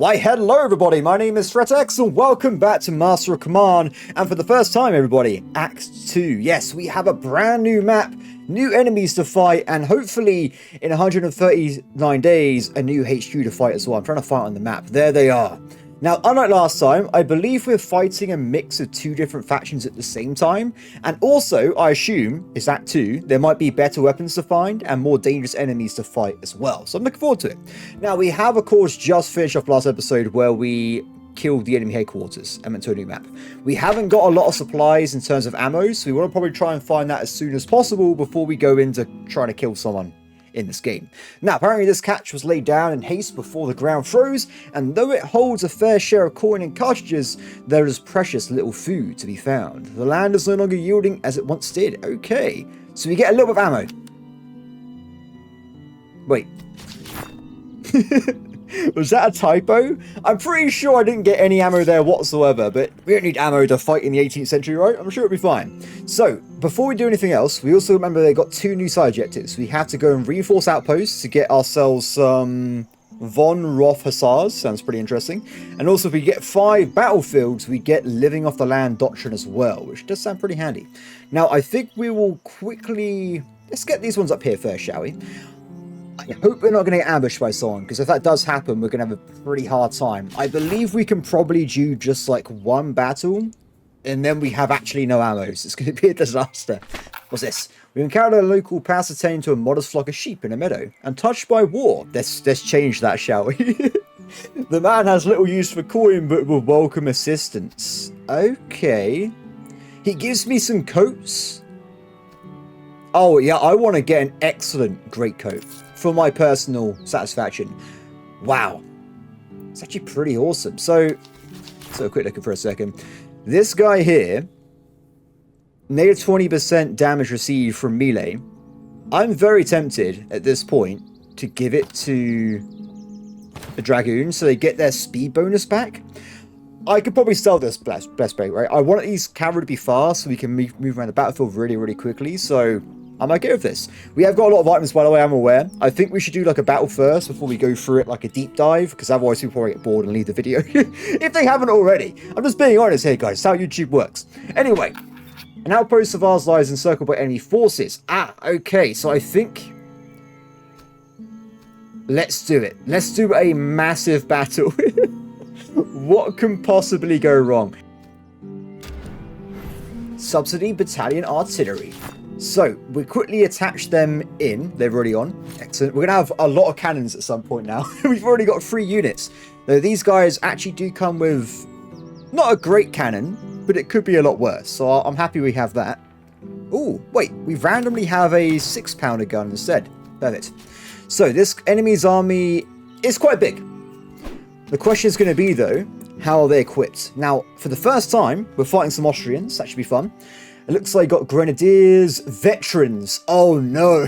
Why hello everybody, my name is RTS and welcome back to Master of Command, and for the first time everybody, Act 2. Yes, we have a brand new map, new enemies to fight, and hopefully in 139 days a new HQ to fight as well. I'm trying to fight on the map. There they are. Now, unlike last time, I believe we're fighting a mix of two different factions at the same time, and also, I assume, it's Act 2, there might be better weapons to find and more dangerous enemies to fight as well, so I'm looking forward to it. Now, we have, of course, just finished off last episode where we killed the enemy headquarters and went to a new map. We haven't got a lot of supplies in terms of ammo, so we want to probably try and find that as soon as possible before we go into trying to kill someone in this game. Now, apparently this catch was laid down in haste before the ground froze, and though it holds a fair share of coin and cartridges, there is precious little food to be found. The land is no longer yielding as it once did. Okay, so we get a little bit of ammo. Wait. Was that a typo? I'm pretty sure I didn't get any ammo there whatsoever, but we don't need ammo to fight in the 18th century, right? I'm sure it'll be fine. So, before we do anything else, we also remember they got two new side objectives. We have to go and reinforce outposts to get ourselves some Von Roth Hussars. Sounds pretty interesting. And also, if we get 5 battlefields, we get Living Off the Land Doctrine as well, which does sound pretty handy. Now, I think we will quickly... Let's get these ones up here first, shall we? I hope we're not going to get ambushed by someone, because if that does happen, we're going to have a pretty hard time. I believe we can probably do just like one battle, and then we have actually no ammo, so it's going to be a disaster. What's this? We encountered a local passer tending to a modest flock of sheep in a meadow, and touched by war. Let's change that, shall we? The man has little use for coin, but will welcome assistance. Okay. He gives me some coats. Oh, yeah, I want to get an excellent greatcoat for my personal satisfaction. Wow. It's actually pretty awesome. So quick looking for a second. This guy here, negative 20% damage received from melee. I'm very tempted at this point to give it to the Dragoon so they get their speed bonus back. I could probably sell this blast break, right? I want these cavalry to be fast so we can move around the battlefield really, really quickly. So I'm okay with this. We have got a lot of items, by the way, I'm aware. I think we should do like a battle first before we go through it like a deep dive, because otherwise people probably get bored and leave the video. If they haven't already. I'm just being honest here, guys. It's how YouTube works. Anyway, an outpost of ours lies encircled by enemy forces. Ah, okay. So I think... Let's do it. Let's do a massive battle. What can possibly go wrong? Subsidy Battalion Artillery. So, we quickly attach them in. They're already on. Excellent. We're going to have a lot of cannons at some point now. We've already got 3 units. Though these guys actually do come with not a great cannon, but it could be a lot worse. So I'm happy we have that. Oh, wait. We randomly have a 6-pounder gun instead. Perfect. So, this enemy's army is quite big. The question is going to be, though, how are they equipped? Now, for the first time, we're fighting some Austrians. That should be fun. It looks like got Grenadiers, veterans. Oh no.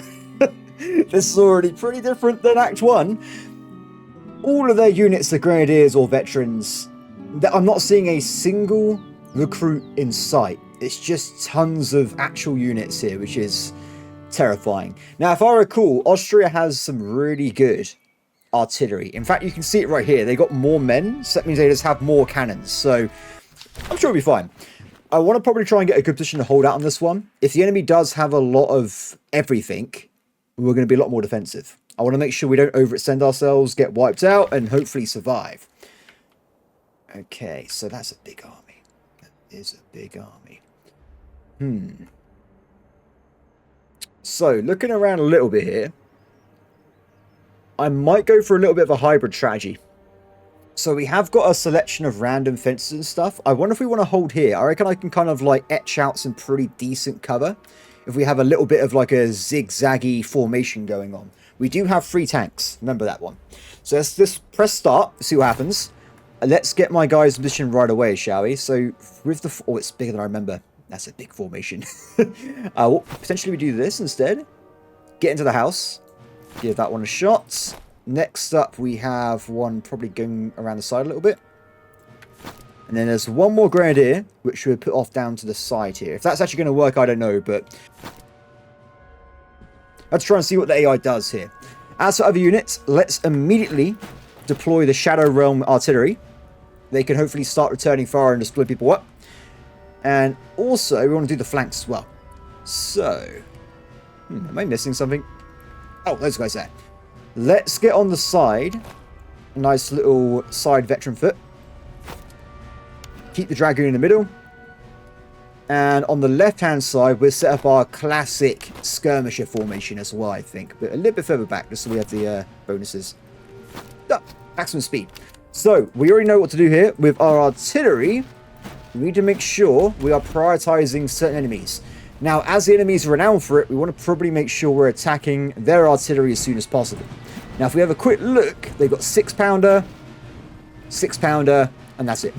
This is already pretty different than Act 1. All of their units are Grenadiers or veterans. I'm not seeing a single recruit in sight. It's just tons of actual units here, which is terrifying. Now, if I recall, Austria has some really good artillery. In fact, you can see it right here. They got more men, so that means they just have more cannons. So I'm sure it'll be fine. I want to probably try and get a good position to hold out on this one. If the enemy does have a lot of everything, we're going to be a lot more defensive. I want to make sure we don't overextend ourselves, get wiped out, and hopefully survive. Okay, so that's a big army. That is a big army. So, looking around a little bit here, I might go for a little bit of a hybrid strategy. So we have got a selection of random fences and stuff. I wonder if we want to hold here. I reckon I can kind of like etch out some pretty decent cover if we have a little bit of like a zigzaggy formation going on. We do have 3 tanks. Remember that one. So let's just press start, see what happens. Let's get my guys in position right away, shall we? So with the... Oh, it's bigger than I remember. That's a big formation. Well, potentially we do this instead. Get into the house. Give that one a shot. Next up, we have one probably going around the side a little bit. And then there's one more Grenadier, which we'll put off down to the side here. If that's actually going to work, I don't know, but... Let's try and see what the AI does here. As for other units, let's immediately deploy the Shadow Realm artillery. They can hopefully start returning fire and just blow people up. And also, we want to do the flanks as well. So, am I missing something? Oh, those guys there. Let's get on the side. Nice little side veteran foot. Keep the Dragoon in the middle. And on the left-hand side, we'll set up our classic skirmisher formation as well, I think. But a little bit further back, just so we have the bonuses. Maximum speed. So, we already know what to do here. With our artillery, we need to make sure we are prioritizing certain enemies. Now, as the enemies are renowned for it, we want to probably make sure we're attacking their artillery as soon as possible. Now, if we have a quick look, they've got 6-pounder, 6-pounder, and that's it.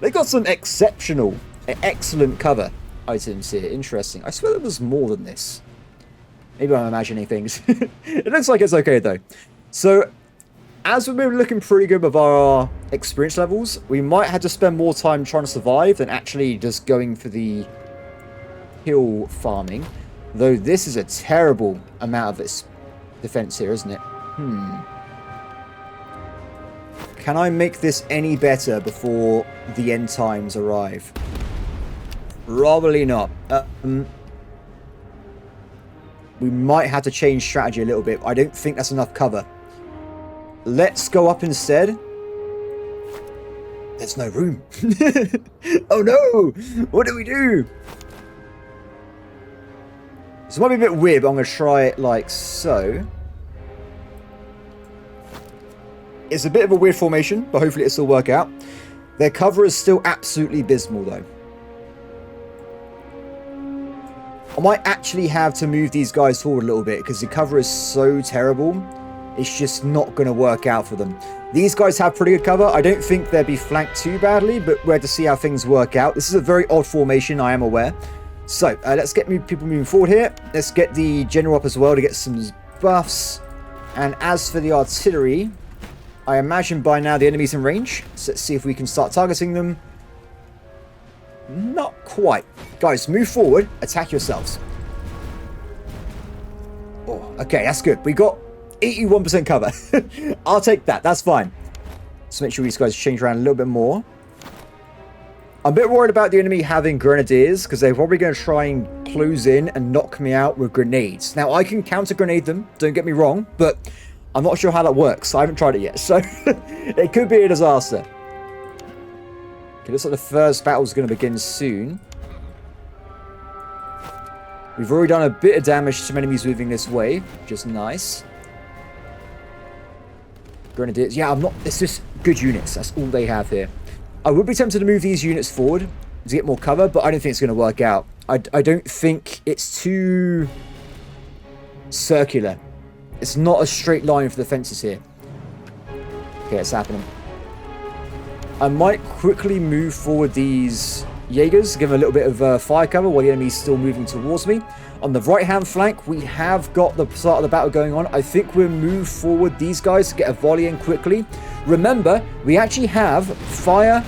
They got some exceptional, excellent cover items here. Interesting. I swear there was more than this. Maybe I'm imagining things. It looks like it's okay, though. So, as we've been looking pretty good with our experience levels, we might have to spend more time trying to survive than actually just going for the hill farming. Though this is a terrible amount of its defense here, isn't it? Can I make this any better before the end times arrive? Probably not. We might have to change strategy a little bit. I don't think that's enough cover. Let's go up instead. There's no room. Oh no! What do we do? This might be a bit weird, but I'm going to try it like so. It's a bit of a weird formation, but hopefully it'll still work out. Their cover is still absolutely abysmal, though. I might actually have to move these guys forward a little bit, because the cover is so terrible. It's just not going to work out for them. These guys have pretty good cover. I don't think they'll be flanked too badly, but we're to see how things work out. This is a very odd formation, I am aware. So, let's get people moving forward here. Let's get the general up as well to get some buffs. And as for the artillery, I imagine by now the enemy's in range. So let's see if we can start targeting them. Not quite. Guys, move forward. Attack yourselves. Oh, okay, that's good. We got 81% cover. I'll take that. That's fine. Let's make sure these guys change around a little bit more. I'm a bit worried about the enemy having Grenadiers, because they're probably going to try and close in and knock me out with grenades. Now, I can counter-grenade them, don't get me wrong, but I'm not sure how that works. I haven't tried it yet, so it could be a disaster. Okay, looks like the first battle is going to begin soon. We've already done a bit of damage to some enemies moving this way, which is nice. Grenadiers, yeah, it's just good units. That's all they have here. I would be tempted to move these units forward to get more cover, but I don't think it's going to work out. I don't think it's too circular. It's not a straight line for the fences here. Okay, it's happening. I might quickly move forward these Jaegers, give them a little bit of fire cover while the enemy's still moving towards me. On the right-hand flank, we have got the start of the battle going on. I think we'll move forward these guys to get a volley in quickly. Remember, we actually have fire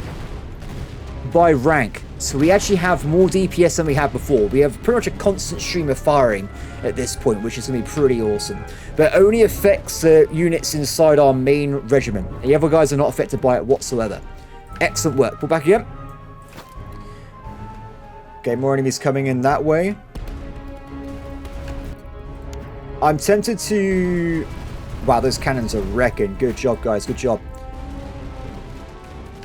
by rank. So we actually have more DPS than we had before. We have pretty much a constant stream of firing at this point, which is going to be pretty awesome. But it only affects units inside our main regiment. The other guys are not affected by it whatsoever. Excellent work. Pull back again. Okay, more enemies coming in that way. I'm tempted to... Wow, those cannons are wrecking. Good job, guys. Good job.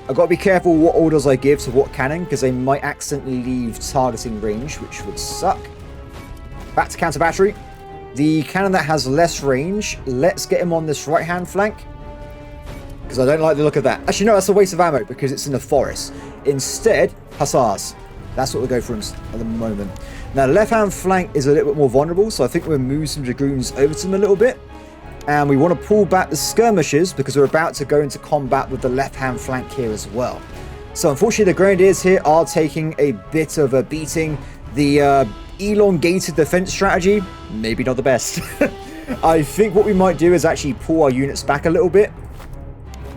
I've got to be careful what orders I give to what cannon, because they might accidentally leave targeting range, which would suck. Back to counter battery. The cannon that has less range, let's get him on this right-hand flank, because I don't like the look of that. Actually, no, that's a waste of ammo, because it's in the forest. Instead, hussars. That's what we'll go for at the moment. Now, the left-hand flank is a little bit more vulnerable, so I think we'll move some dragoons over to them a little bit. And we want to pull back the skirmishers, because we're about to go into combat with the left-hand flank here as well. So, unfortunately, the Grenadiers here are taking a bit of a beating. The elongated defense strategy, maybe not the best. I think what we might do is actually pull our units back a little bit.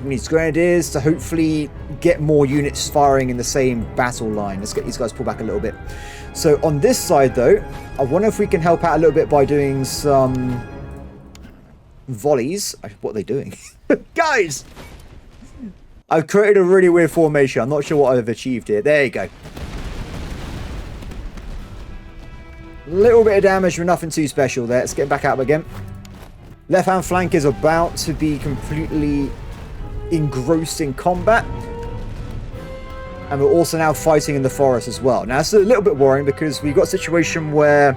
We need Grenadiers to hopefully get more units firing in the same battle line. Let's get these guys pulled back a little bit. So on this side, though, I wonder if we can help out a little bit by doing some volleys. What are they doing? Guys! I've created a really weird formation. I'm not sure what I've achieved here. There you go. Little bit of damage, but nothing too special there. Let's get back out again. Left hand flank is about to be completely engrossed in combat. And we're also now fighting in the forest as well. Now, it's a little bit worrying because we've got a situation where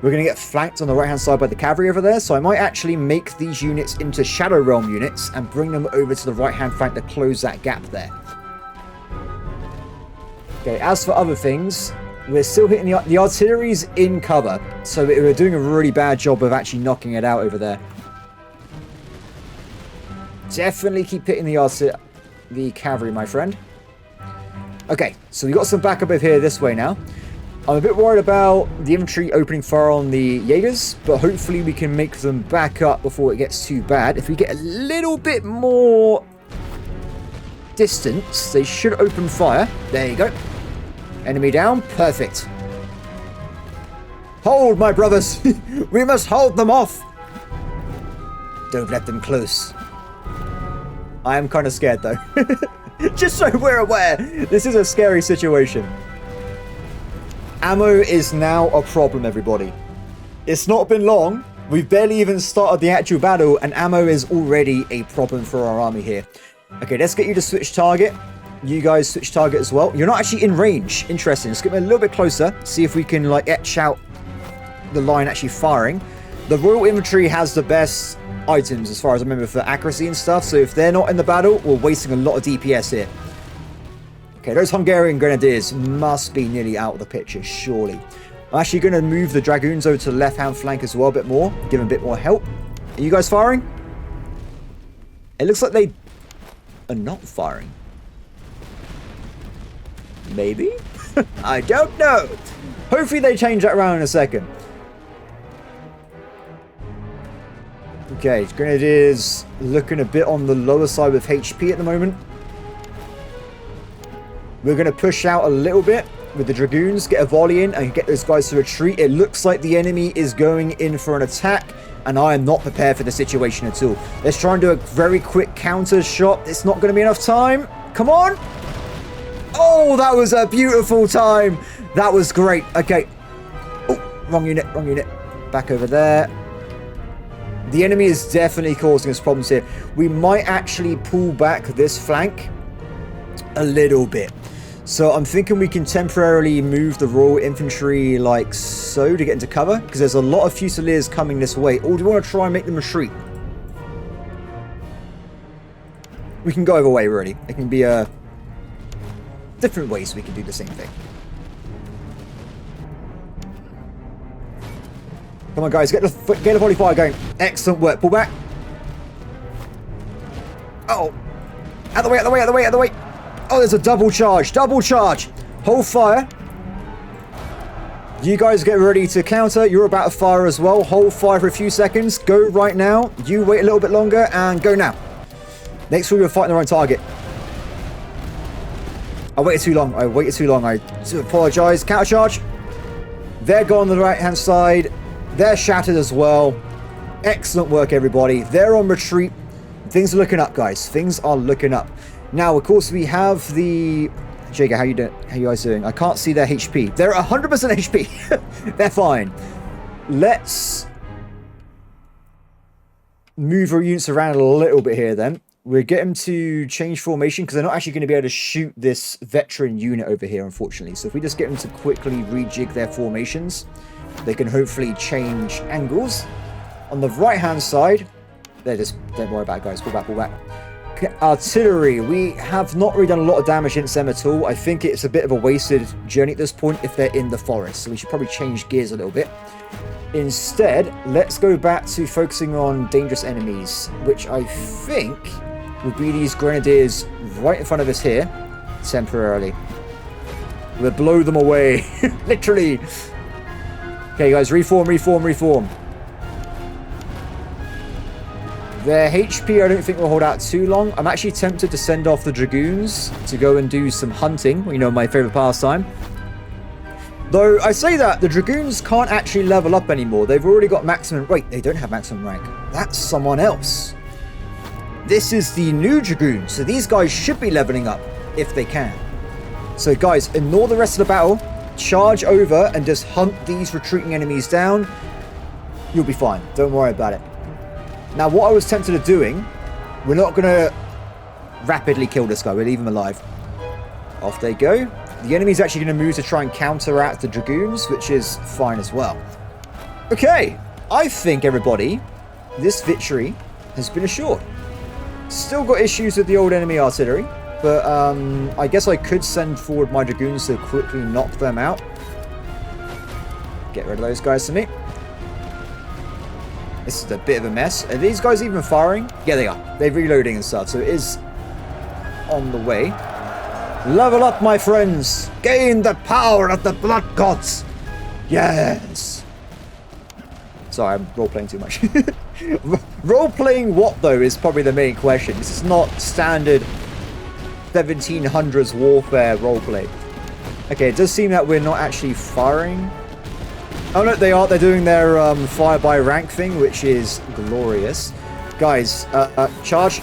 we're going to get flanked on the right-hand side by the cavalry over there. So I might actually make these units into Shadow Realm units and bring them over to the right-hand flank to close that gap there. Okay, as for other things, we're still hitting the artillery's in cover. So we're doing a really bad job of actually knocking it out over there. Definitely keep hitting the cavalry, my friend. Okay, so we got some backup over here this way now. I'm a bit worried about the infantry opening fire on the Jaegers, but hopefully we can make them back up before it gets too bad. If we get a little bit more distance, they should open fire. There you go. Enemy down. Perfect. Hold, my brothers. We must hold them off. Don't let them close. I am kind of scared, though. Just so we're aware, this is a scary situation. Ammo is now a problem, everybody. It's not been long. We've barely even started the actual battle, and ammo is already a problem for our army here. Okay, let's get you to switch target. You guys switch target as well. You're not actually in range. Interesting. Let's get me a little bit closer. See if we can, like, etch out the line actually firing. The Royal Infantry has the best items as far as I remember for accuracy and stuff. So if they're not in the battle, we're wasting a lot of DPS here. Okay, those Hungarian Grenadiers must be nearly out of the picture, surely. I'm actually going to move the Dragoons over to the left-hand flank as well a bit more. Give them a bit more help. Are you guys firing? It looks like they are not firing. Maybe? I don't know. Hopefully they change that around in a second. Okay, Grenadiers looking a bit on the lower side with HP at the moment. We're going to push out a little bit with the Dragoons, get a volley in, and get those guys to retreat. It looks like the enemy is going in for an attack, and I am not prepared for the situation at all. Let's try and do a very quick counter shot. It's not going to be enough time. Come on. Oh, that was a beautiful time. That was great. Okay. Oh, wrong unit, wrong unit. Back over there. The enemy is definitely causing us problems here. We might actually pull back this flank a little bit. So I'm thinking we can temporarily move the Royal Infantry like so to get into cover, because there's a lot of Fusiliers coming this way. Or do we want to try and make them retreat? We can go either way, really. It can be different ways we can do the same thing. Come on, guys, get the volley fire going. Excellent work. Pull back. Oh, out the way, out the way, out the way, out the way. Oh, there's a double charge. Double charge. Hold fire. You guys get ready to counter. You're about to fire as well. Hold fire for a few seconds. Go right now. You wait a little bit longer and go now. Next we're fighting the wrong target. I waited too long. I waited too long. I do apologize. Counter charge. They're gone on the right-hand side. They're shattered as well. Excellent work, everybody. They're on retreat. Things are looking up, guys. Things are looking up. Now, of course, we have the... Jaeger, how you doing? How you guys doing? I can't see their HP. They're 100% HP. They're fine. Let's move our units around a little bit here, then. We'll get them to change formation, because they're not actually going to be able to shoot this veteran unit over here, unfortunately. So if we just get them to quickly rejig their formations, they can hopefully change angles. On the right-hand side, don't worry about it, guys. Pull back, pull back. Artillery, we have not really done a lot of damage against them at all. I think it's a bit of a wasted journey at this point if they're in the forest, so we should probably change gears a little bit. Instead, let's go back to focusing on dangerous enemies, which I think would be these Grenadiers right in front of us here, temporarily. We'll blow them away, literally. Okay, guys, reform, reform, reform. Their HP, I don't think will hold out too long. I'm actually tempted to send off the Dragoons to go and do some hunting. You know, my favorite pastime. Though I say that, the Dragoons can't actually level up anymore. They've already got maximum... Wait, they don't have maximum rank. That's someone else. This is the new Dragoons, so these guys should be leveling up, if they can. So guys, ignore the rest of the battle. Charge over and just hunt these retreating enemies down. You'll be fine. Don't worry about it. Now, what I was tempted of doing, we're not going to rapidly kill this guy. We'll leave him alive. Off they go. The enemy's actually going to move to try and counteract the Dragoons, which is fine as well. Okay. I think, everybody, this victory has been assured. Still got issues with the old enemy artillery, but I guess I could send forward my Dragoons to quickly knock them out. Get rid of those guys to me. This is a bit of a mess. Are these guys even firing? Yeah, they are. They're reloading and stuff, so it is on the way. Level up, my friends. Gain the power of the blood gods. Yes. Sorry, I'm role-playing too much. Role-playing what, though, is probably the main question. This is not standard 1700s warfare roleplay. Okay, it does seem that we're not actually firing. Oh, no, they are. They're doing their fire by rank thing, which is glorious. Guys, charge.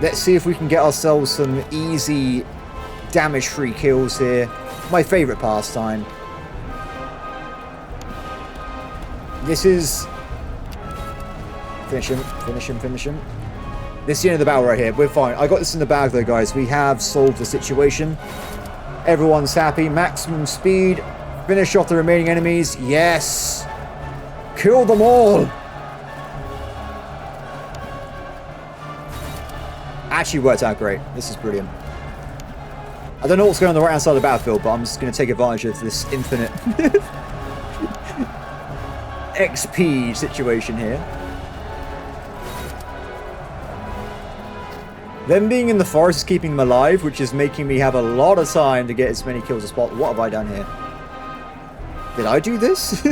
Let's see if we can get ourselves some easy damage-free kills here. My favorite pastime. This is... Finish him, finish him, finish him. This is the end of the battle right here. We're fine. I got this in the bag, though, guys. We have solved the situation. Everyone's happy. Maximum speed. Finish off the remaining enemies. Yes! Kill them all! Actually worked out great. This is brilliant. I don't know what's going on the right-hand side of the battlefield, but I'm just going to take advantage of this infinite XP situation here. Them being in the forest is keeping them alive, which is making me have a lot of time to get as many kills as possible. What have I done here? Did I do this?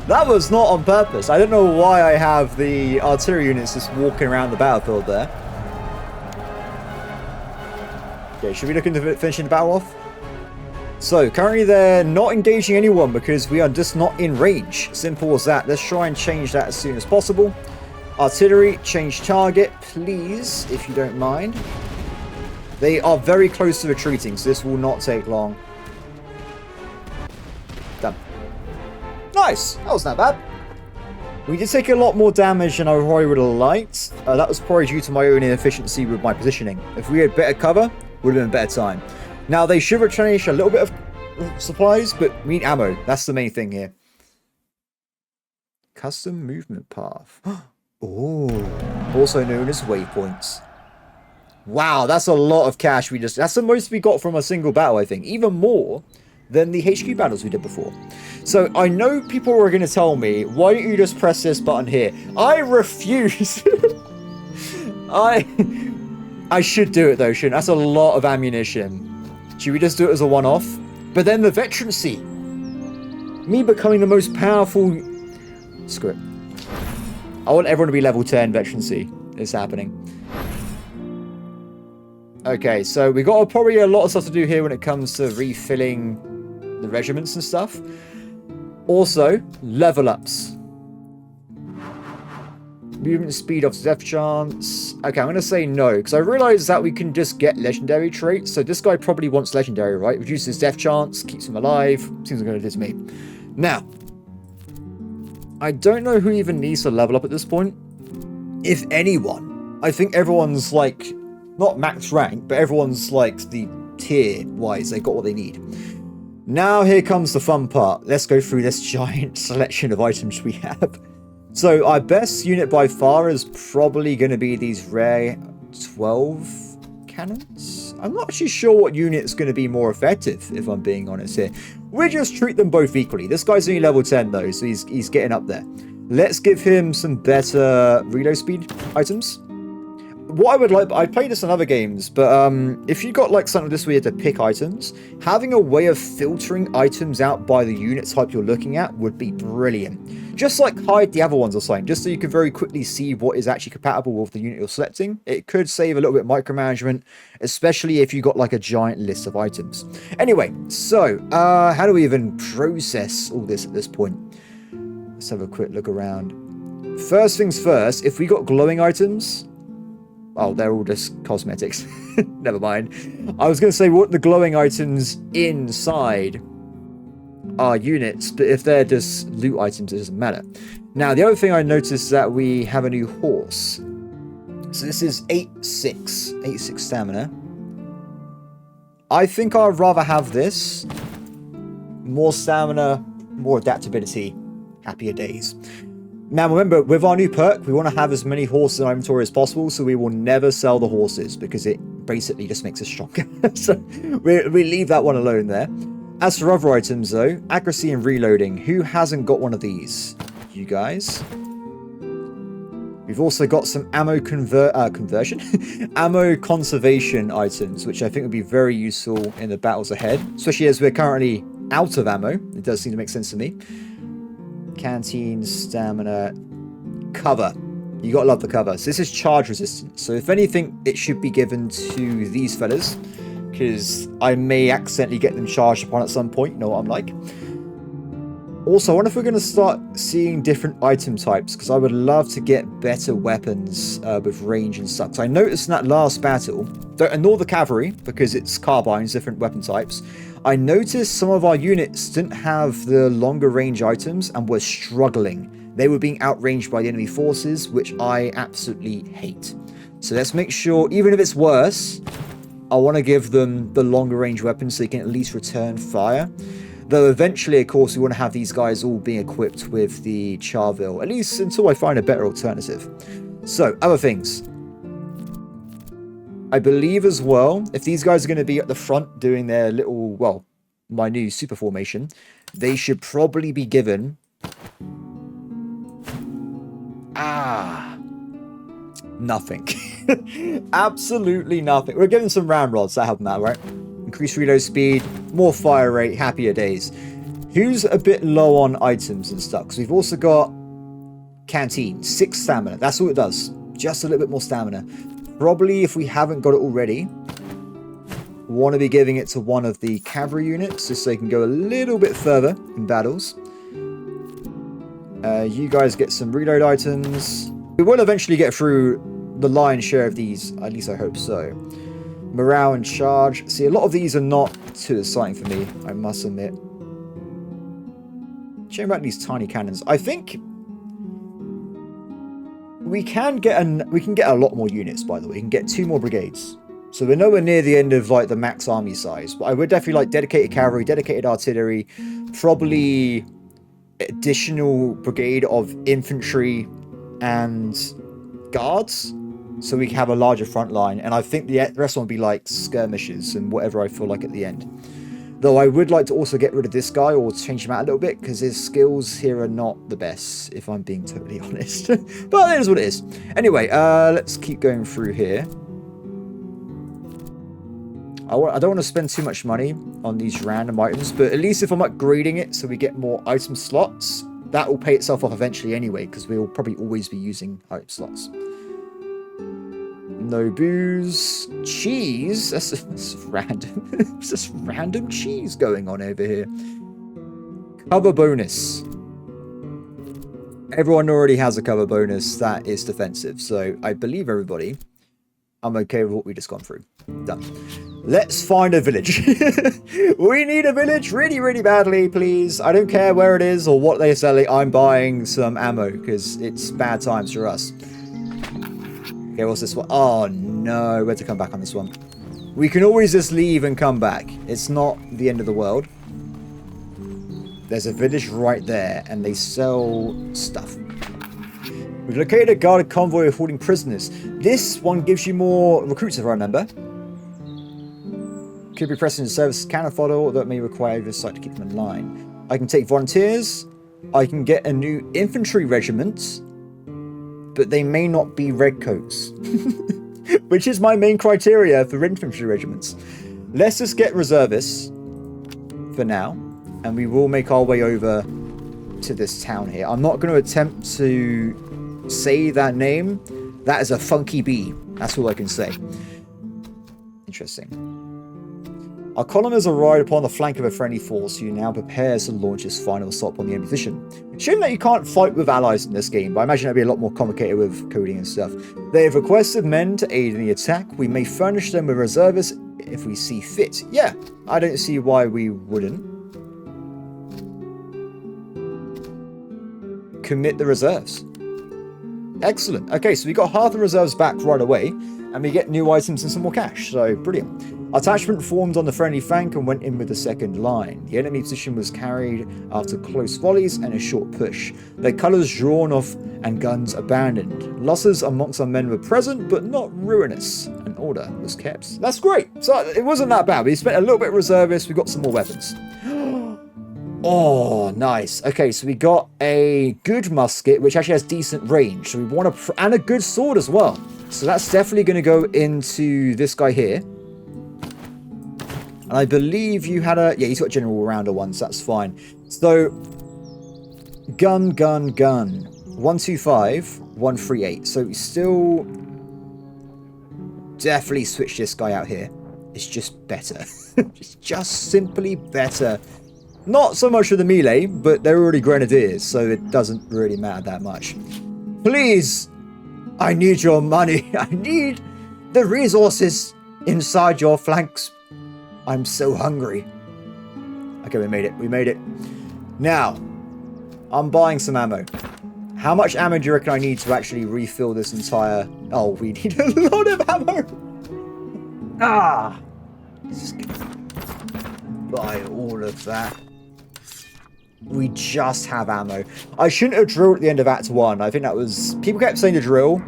That was not on purpose. I don't know why I have the artillery units just walking around the battlefield there. Okay, should we look into finishing the battle off? So, currently they're not engaging anyone because we are just not in range. Simple as that. Let's try and change that as soon as possible. Artillery, change target, please, if you don't mind. They are very close to retreating, so this will not take long. Done. Nice! That wasn't that bad. We did take a lot more damage than I probably would have liked. That was probably due to my own inefficiency with my positioning. If we had better cover, would have been a better time. Now, they should replenish a little bit of supplies, but we need ammo. That's the main thing here. Custom movement path. Oh, also known as waypoints. Wow, that's a lot of cash we just... That's the most we got from a single battle, I think. Even more than the HQ battles we did before. So, I know people are going to tell me, why don't you just press this button here? I refuse. I should do it, though, shouldn't I? That's a lot of ammunition. Should we just do it as a one-off? But then the veterancy. Me becoming the most powerful... Screw it. I want everyone to be level 10 veterancy. It's happening. Okay, so we got probably a lot of stuff to do here when it comes to refilling the regiments and stuff. Also, level ups. Movement speed of death chance. Okay, I'm going to say no, because I realize that we can just get legendary traits. So this guy probably wants legendary, right? Reduces death chance, keeps him alive. Seems like it to me. Now, I don't know who even needs to level up at this point. If anyone. I think everyone's like, not max rank, but everyone's like the tier-wise. They got what they need. Now here comes the fun part. Let's go through this giant selection of items we have. So our best unit by far is probably going to be these rare 12 cannons. I'm not actually sure what unit's going to be more effective, if I'm being honest here. We just treat them both equally. This guy's only level 10 though, so he's getting up there. Let's give him some better reload speed items. what I would like, I played this in other games, but if you got like something this way to pick items, having a way of filtering items out by the unit type you're looking at would be brilliant. Just like hide the other ones or something, just so you can very quickly see what is actually compatible with the unit you're selecting. It could save a little bit of micromanagement, especially if you got like a giant list of items. Anyway, so how do we even process all this at this point? Let's have a quick look around. First things first, if we got glowing items, oh, they're all just cosmetics. Never mind. I was going to say, what the glowing items inside are units, but if they're just loot items, it doesn't matter. Now, the other thing I noticed is that we have a new horse. So this is 8-6 stamina. I think I'd rather have this. More stamina, more adaptability, happier days. Now remember, with our new perk, we want to have as many horses in our inventory as possible, so we will never sell the horses, because it basically just makes us stronger. So we leave that one alone there. As for other items though, accuracy and reloading, who hasn't got one of these? You guys. We've also got some ammo conversion, ammo conservation items, which I think would be very useful in the battles ahead, especially as we're currently out of ammo. It does seem to make sense to me. Canteen, stamina, cover. You gotta love the cover. So this is charge resistant. So if anything, it should be given to these fellas, because I may accidentally get them charged upon at some point. You know what I'm like. Also, I wonder if we're going to start seeing different item types, because I would love to get better weapons with range and stuff. So I noticed in that last battle, don't ignore the cavalry, because it's carbines, different weapon types. I noticed some of our units didn't have the longer range items and were struggling. They were being outranged by the enemy forces, which I absolutely hate. So let's make sure, even if it's worse, I want to give them the longer range weapons so they can at least return fire. Though eventually, of course, we want to have these guys all being equipped with the Charville, at least until I find a better alternative. So, other things. I believe as well, if these guys are going to be at the front doing their little, well, my new super formation, they should probably be given... nothing. Absolutely nothing. We're giving some ramrods, that help them out, right? Increased reload speed, more fire rate, happier days. Who's a bit low on items and stuff? Because we've also got canteen, 6 stamina. That's all it does. Just a little bit more stamina. Probably, if we haven't got it already, we want to be giving it to one of the cavalry units, just so they can go a little bit further in battles. You guys get some reload items. We will eventually get through the lion's share of these, at least I hope so. Morale and charge. See, a lot of these are not too exciting for me, I must admit. Shame about these tiny cannons. I think we can get a lot more units, by the way. We can get 2 more brigades. So we're nowhere near the end of like the max army size. But I would definitely like dedicated cavalry, dedicated artillery, probably additional brigade of infantry and guards, so we can have a larger front line. And I think the rest will be like skirmishes and whatever I feel like at the end. Though I would like to also get rid of this guy or change him out a little bit, because his skills here are not the best, if I'm being totally honest. But it is what it is. Anyway, let's keep going through here. I don't want to spend too much money on these random items, but at least if I'm upgrading it so we get more item slots, that will pay itself off eventually anyway, because we will probably always be using item slots. No booze. Cheese? That's random. It's just random cheese going on over here. Cover bonus. Everyone already has a cover bonus that is defensive, so I believe everybody. I'm okay with what we just gone through. Done. Let's find a village. We need a village really, really badly, please. I don't care where it is or what they're selling. I'm buying some ammo because it's bad times for us. Okay, what's this one? Oh, no. Where to come back on this one? We can always just leave and come back. It's not the end of the world. There's a village right there, and they sell stuff. We've located a guarded convoy of holding prisoners. This one gives you more recruits, if I remember. Could be pressing service cannon fodder that may require oversight to keep them in line. I can take volunteers. I can get a new infantry regiment, but they may not be redcoats. which is my main criteria for infantry regiments. Let's just get reservists for now, and we will make our way over to this town here. I'm not going to attempt to say that name. That is a funky bee. That's all I can say. Interesting. Our column has arrived upon the flank of a friendly force who now prepares to launch its final assault on the enemy position. Shame that you can't fight with allies in this game, but I imagine it'd be a lot more complicated with coding and stuff. They have requested men to aid in the attack. We may furnish them with reservists if we see fit. Yeah, I don't see why we wouldn't. Commit the reserves. Excellent. Okay, so we got half the reserves back right away, and we get new items and some more cash, so brilliant. Attachment formed on the friendly flank and went in with the second line. The enemy position was carried after close volleys and a short push. Their colours drawn off and guns abandoned. Losses amongst our men were present, but not ruinous. An order was kept. That's great. So it wasn't that bad. We spent a little bit of reservists. We got some more weapons. Oh, nice. Okay, so we got a good musket, which actually has decent range. So we want and a good sword as well. So that's definitely going to go into this guy here. And I believe you had a... Yeah, he's got general all-rounder one, so that's fine. So, gun. 125, 138. So we still... Definitely switch this guy out here. It's just better. It's just simply better. Not so much for the melee, but they're already Grenadiers, so it doesn't really matter that much. Please! I need your money. I need the resources inside your flanks. I'm so hungry. Okay, we made it. We made it. Now, I'm buying some ammo. How much ammo do you reckon I need to actually refill this entire... Oh, we need a lot of ammo. Ah! Let's just buy all of that. We just have ammo. I shouldn't have drilled at the end of Act 1. I think that was... People kept saying to drill.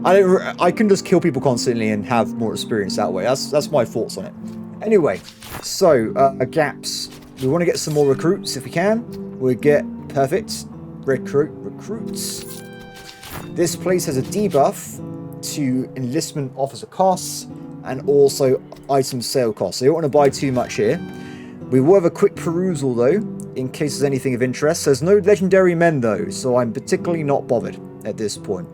I can just kill people constantly and have more experience that way. That's my thoughts on it. Anyway, so, gaps. We want to get some more recruits if we can. We'll get... Perfect. Recruits. This place has a debuff to enlistment officer costs and also item sale costs. So you don't want to buy too much here. We will have a quick perusal, though, in case there's anything of interest. There's no legendary men, though, so I'm particularly not bothered at this point.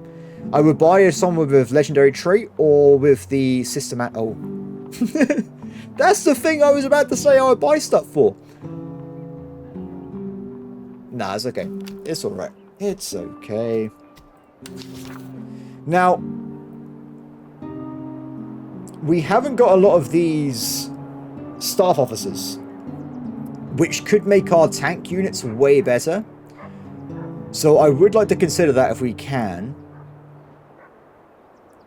I would buy someone with legendary trait or with the systematic... Oh. That's the thing I was about to say I would buy stuff for. Nah, it's okay. It's alright. It's okay. Now, we haven't got a lot of these staff officers, which could make our tank units way better. So I would like to consider that if we can.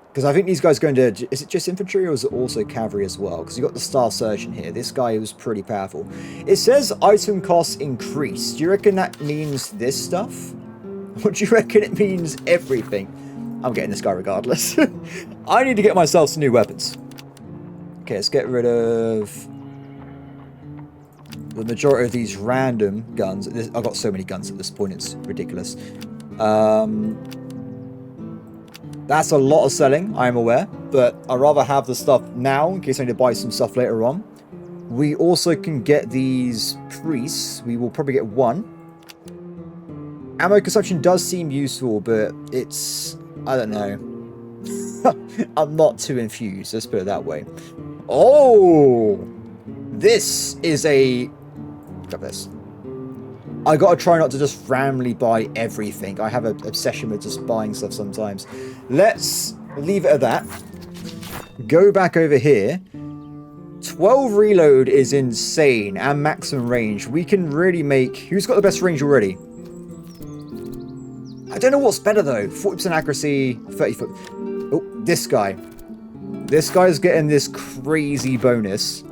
Because I think these guys going to... Is it just infantry or is it also cavalry as well? Because you've got the staff surgeon here. This guy was pretty powerful. It says item costs increase. Do you reckon that means this stuff? Or do you reckon it means everything? I'm getting this guy regardless. I need to get myself some new weapons. Okay, let's get rid of the majority of these random guns. I've got so many guns at this point, it's ridiculous. That's a lot of selling, I am aware, but I'd rather have the stuff now in case I need to buy some stuff later on. We also can get these priests. We will probably get one. Ammo consumption does seem useful, but it's... I don't know. I'm not too infused, let's put it that way. Oh! This is a... Look at this. I gotta try not to just randomly buy everything. I have an obsession with just buying stuff sometimes. Let's leave it at that. Go back over here. 12 reload is insane, and maximum range. We can really make... Who's got the best range already? I don't know what's better though. 40% accuracy, 30 foot... Oh, this guy. This guy's getting this crazy bonus.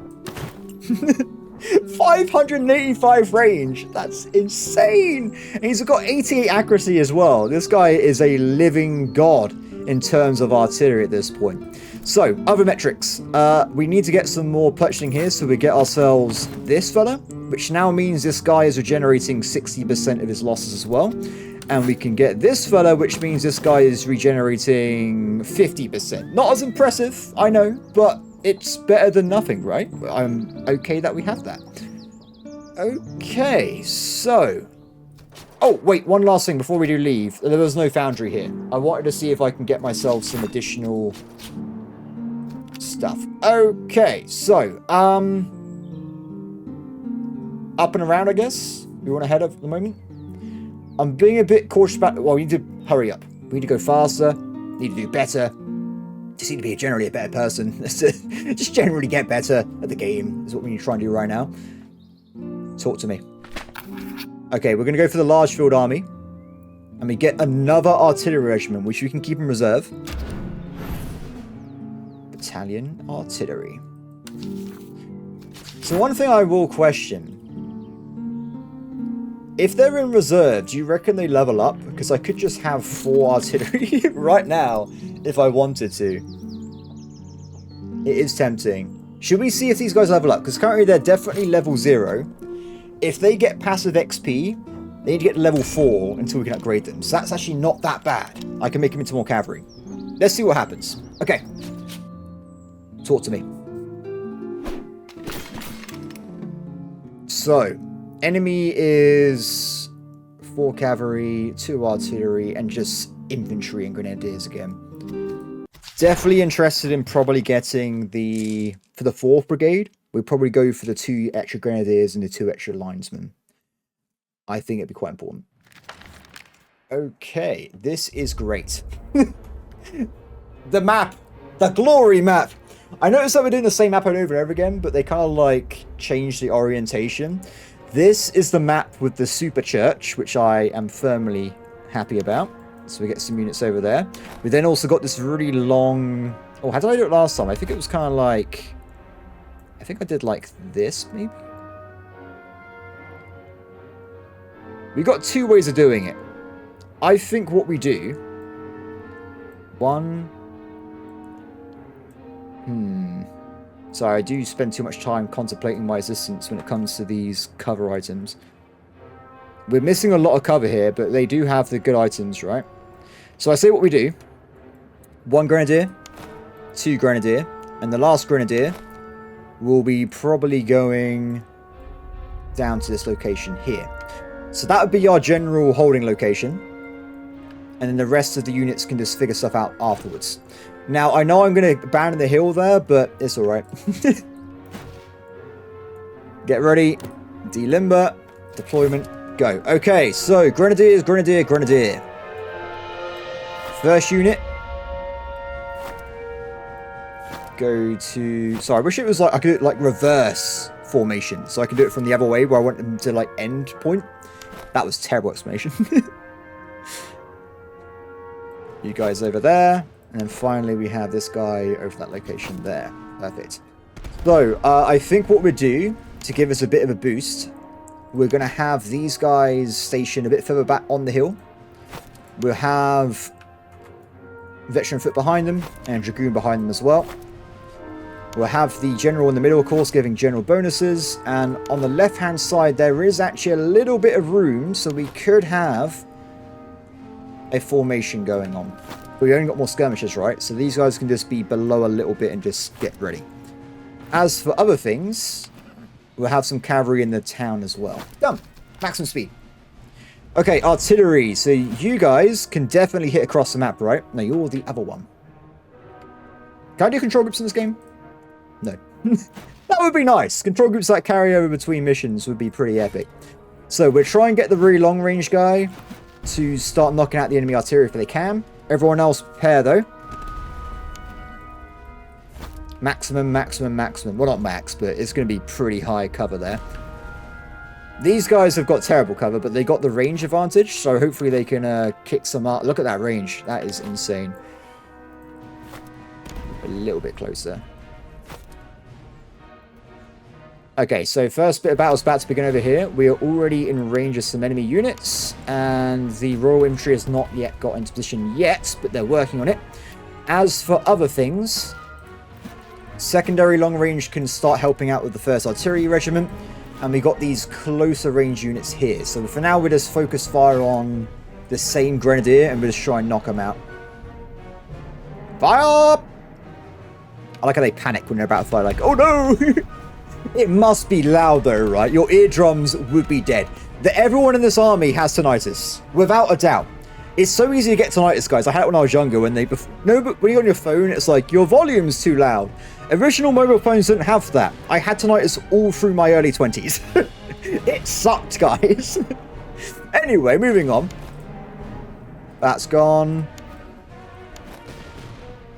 585 range. That's insane. And he's got 88 accuracy as well. This guy is a living god in terms of artillery at this point. So, other metrics. We need to get some more purchasing here, so we get ourselves this fella, which now means this guy is regenerating 60% of his losses as well. And we can get this fella, which means this guy is regenerating 50%. Not as impressive, I know, but it's better than nothing, right? I'm okay that we have that. Okay, so... Oh, wait, one last thing before we do leave. There was no foundry here. I wanted to see if I can get myself some additional stuff. Okay, so, up and around, I guess. We want to head up at the moment. I'm being a bit cautious about... Well, we need to hurry up. We need to go faster. Need to do better. Just need to be generally a better person. Just generally get better at the game is what we need to try and do right now. Talk to me. Okay, we're going to go for the large field army. And we get another artillery regiment, which we can keep in reserve. Battalion artillery. So one thing I will question. If they're in reserve, do you reckon they level up? Because I could just have 4 artillery right now if I wanted to. It is tempting. Should we see if these guys level up? Because currently they're definitely level 0. If they get passive XP, they need to get to level 4 until we can upgrade them. So that's actually not that bad. I can make them into more cavalry. Let's see what happens. Okay. Talk to me. So... Enemy is 4 cavalry, 2 artillery, and just infantry and grenadiers again. Definitely interested in probably getting the... For the 4th brigade, we'll probably go for the 2 extra grenadiers and the 2 extra linesmen. I think it'd be quite important. Okay, this is great. The map! The glory map! I noticed that we're doing the same map over and over again, but they kind of like changed the orientation. This is the map with the super church, which I am firmly happy about. So we get some units over there. We then also got this really long... Oh, how did I do it last time? I think it was kind of like... I think I did like this, maybe? We got 2 ways of doing it. I think what we do... Sorry, I do spend too much time contemplating my existence when it comes to these cover items. We're missing a lot of cover here, but they do have the good items, right? So I say what we do. 1 grenadier, 2 grenadier, and the last grenadier will be probably going down to this location here. So that would be our general holding location. And then the rest of the units can just figure stuff out afterwards. Now, I know I'm going to abandon the hill there, but it's alright. Get ready. Delimber. Deployment. Go. Okay, so Grenadiers, Grenadier, Grenadier. First unit. Go to... Sorry, I wish it was like... I could do it like reverse formation. So I could do it from the other way where I want them to like end point. That was a terrible explanation. You guys over there. And then finally we have this guy over that location there. Perfect. So, I think what we'll do, to give us a bit of a boost, we're going to have these guys stationed a bit further back on the hill. We'll have veteran foot behind them, and dragoon behind them as well. We'll have the general in the middle, of course, giving general bonuses. And on the left-hand side, there is actually a little bit of room, so we could have a formation going on. We only got more skirmishers, right? So these guys can just be below a little bit and just get ready. As for other things, we'll have some cavalry in the town as well. Done. Maximum speed. Okay, artillery. So you guys can definitely hit across the map, right? No, you're the other one. Can I do control groups in this game? No. That would be nice. Control groups that carry over between missions would be pretty epic. So we'll try and get the really long range guy to start knocking out the enemy artillery if they can. Everyone else prepare, though. Maximum, maximum, maximum. Well, not max, but it's going to be pretty high cover there. These guys have got terrible cover, but they got the range advantage, so hopefully they can kick some out. Look at that range. That is insane. A little bit closer. Okay, so first bit of battle is about to begin over here. We are already in range of some enemy units, and the Royal Infantry has not yet got into position yet, but they're working on it. As for other things, secondary long range can start helping out with the 1st Artillery Regiment, and we got these closer range units here. So for now, we just focus fire on the same grenadier and we'll just try and knock them out. Fire! I like how they panic when they're about to fire, like, oh no! It must be loud though, right? Your eardrums would be dead. Everyone in this army has tinnitus, without a doubt. It's so easy to get tinnitus, guys. I had it when I was younger. But when you're on your phone, it's like, your volume's too loud. Original mobile phones didn't have that. I had tinnitus all through my early 20s. It sucked, guys. Anyway, moving on. That's gone.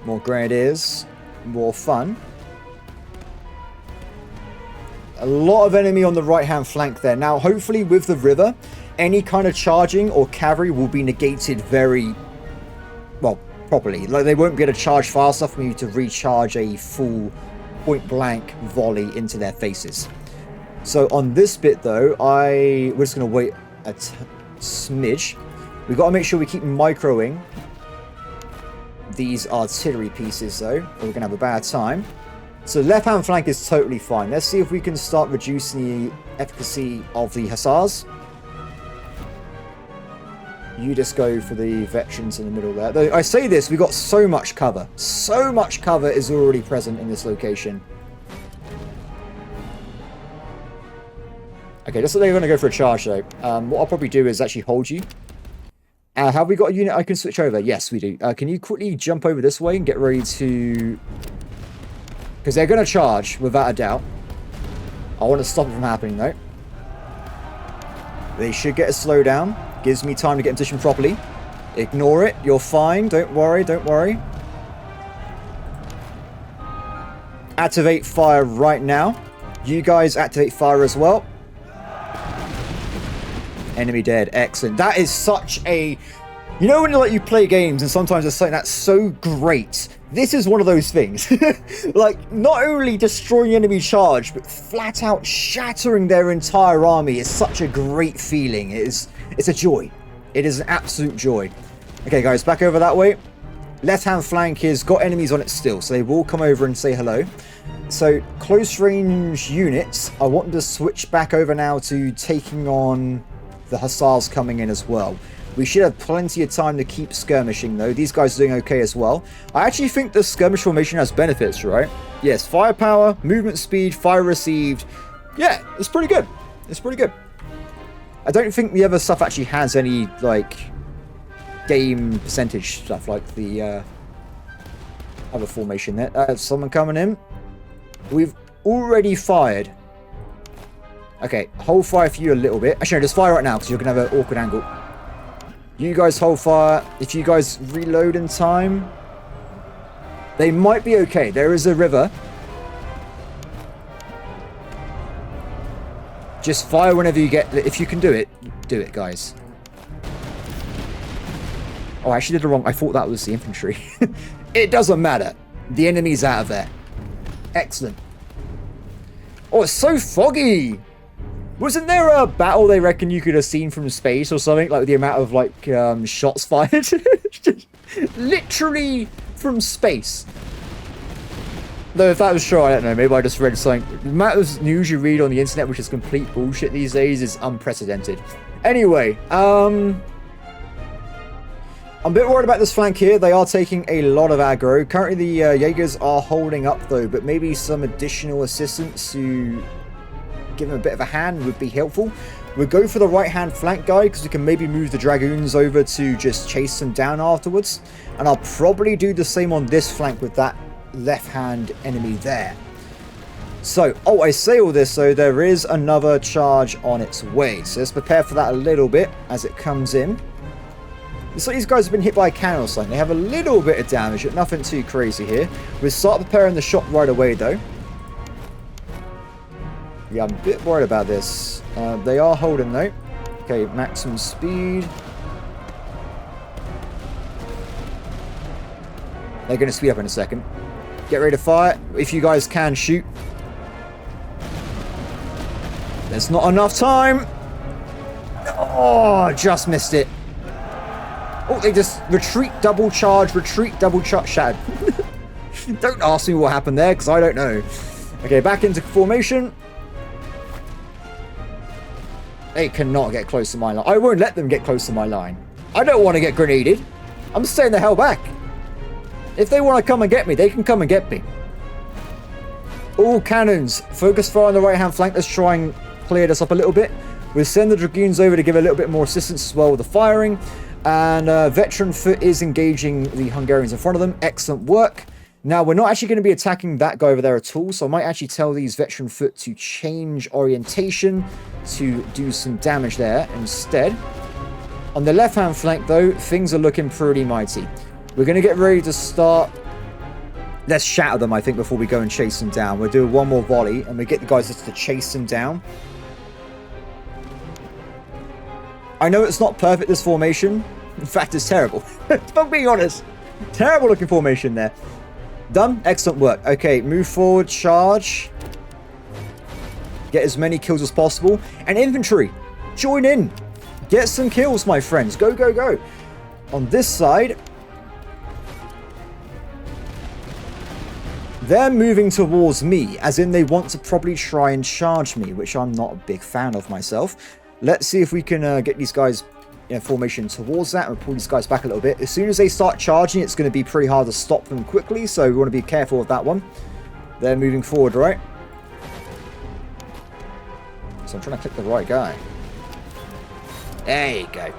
More grenadiers. More fun. A lot of enemy on the right-hand flank there. Now, hopefully with the river, any kind of charging or cavalry will be negated very, well, properly. Like, they won't be able to charge fast enough for you to recharge a full point-blank volley into their faces. So on this bit, though, we're just going to wait a smidge. We've got to make sure we keep microing these artillery pieces, though, or we're going to have a bad time. So left-hand flank is totally fine. Let's see if we can start reducing the efficacy of the hussars. You just go for the veterans in the middle there. Though I say this, we got so much cover. So much cover is already present in this location. Okay, looks like they're going to go for a charge, though. What I'll probably do is actually hold you. Have we got a unit I can switch over? Yes, we do. Can you quickly jump over this way and get ready to... Because they're going to charge, without a doubt. I want to stop it from happening, though. They should get a slowdown. Gives me time to get in position properly. Ignore it. You're fine. Don't worry. Don't worry. Activate fire right now. You guys activate fire as well. Enemy dead. Excellent. That is such a... You know when you play games and sometimes there's something that's so great? This is one of those things. Like, not only destroying enemy charge, but flat out shattering their entire army is such a great feeling. It's a joy. It is an absolute joy. Okay, guys, back over that way. Left-hand flank has got enemies on it still, so they will come over and say hello. So, close-range units, I want them to switch back over now to taking on the hussars coming in as well. We should have plenty of time to keep skirmishing, though. These guys are doing okay as well. I actually think the skirmish formation has benefits, right? Yes, firepower, movement speed, fire received. Yeah, it's pretty good. It's pretty good. I don't think the other stuff actually has any, like, game percentage stuff like the other formation there. Someone coming in. We've already fired. Okay, hold fire for you a little bit. Actually, no, just fire right now because you're going to have an awkward angle. You guys hold fire. If you guys reload in time, they might be okay. There is a river. Just fire whenever you get... If you can do it, guys. Oh, I actually did it wrong. I thought that was the infantry. It doesn't matter. The enemy's out of there. Excellent. Oh, it's so foggy. Wasn't there a battle they reckon you could have seen from space or something? Like the amount of, like, shots fired? Literally from space. Though if that was true, I don't know. Maybe I just read something. The amount of news you read on the internet, which is complete bullshit these days, is unprecedented. Anyway, I'm a bit worried about this flank here. They are taking a lot of aggro. Currently, the Jaegers are holding up, though, but maybe some additional assistance to give them a bit of a hand would be helpful. We'll go for the right-hand flank guy, because we can maybe move the Dragoons over to just chase them down afterwards. And I'll probably do the same on this flank with that left-hand enemy there. So, oh, I say all this, so there is another charge on its way. So let's prepare for that a little bit as it comes in. Looks like these guys have been hit by a cannon or something. They have a little bit of damage, but nothing too crazy here. We'll start preparing the shot right away, though. Yeah, I'm a bit worried about this. They are holding, though. Okay, maximum speed. They're going to speed up in a second. Get ready to fire. If you guys can, shoot. There's not enough time. Oh, just missed it. Oh, they just retreat, double charge, shattered. Don't ask me what happened there, because I don't know. Okay, back into formation. They cannot get close to my line. I won't let them get close to my line. I don't want to get grenaded. I'm staying the hell back. If they want to come and get me, they can come and get me. All cannons, focus fire on the right-hand flank. Let's try and clear this up a little bit. We'll send the dragoons over to give a little bit more assistance as well with the firing. And veteran foot is engaging the Hungarians in front of them. Excellent work. Now, we're not actually going to be attacking that guy over there at all, so I might actually tell these veteran foot to change orientation to do some damage there instead. On the left-hand flank, though, things are looking pretty mighty. We're going to get ready to start. Let's shatter them, I think, before we go and chase them down. We'll do one more volley, and we get the guys just to chase them down. I know it's not perfect, this formation. In fact, it's terrible. If I'm being honest. Terrible looking formation there. Done. Excellent work. Okay, move forward, charge. Get as many kills as possible. And infantry, join in. Get some kills, my friends. Go, go, go. On this side, they're moving towards me, as in they want to probably try and charge me, which I'm not a big fan of myself. Let's see if we can get these guys in formation towards that and pull these guys back a little bit. As soon as they start charging, it's going to be pretty hard to stop them quickly, so we want to be careful with that one. They're moving forward, right? So I'm trying to click the right guy. There you go.